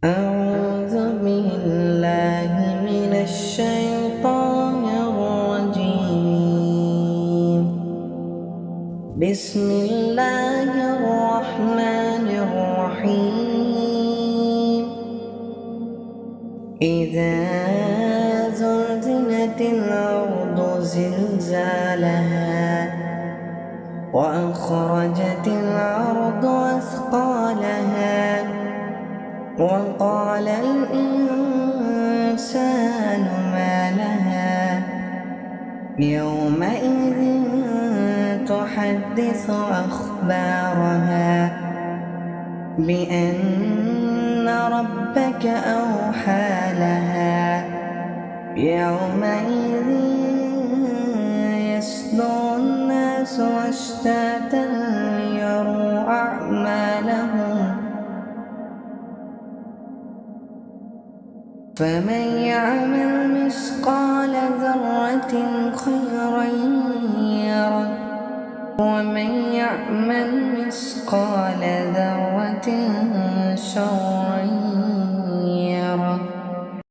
أعوذ بالله من الشيطان الرجيم. بسم الله الرحمن الرحيم. إذا زلزلت الأرض زلزالها وأخرجت الأرض أثقالها وقال الإنسان ما لها يومئذ تحدث أخبارها بأن ربك أوحى لها يومئذ يصدر الناس أشتاتا ليروا أعمالهم فمن يعمل مثقال ذرة خيرا يره ومن يعمل مثقال ذرة شرا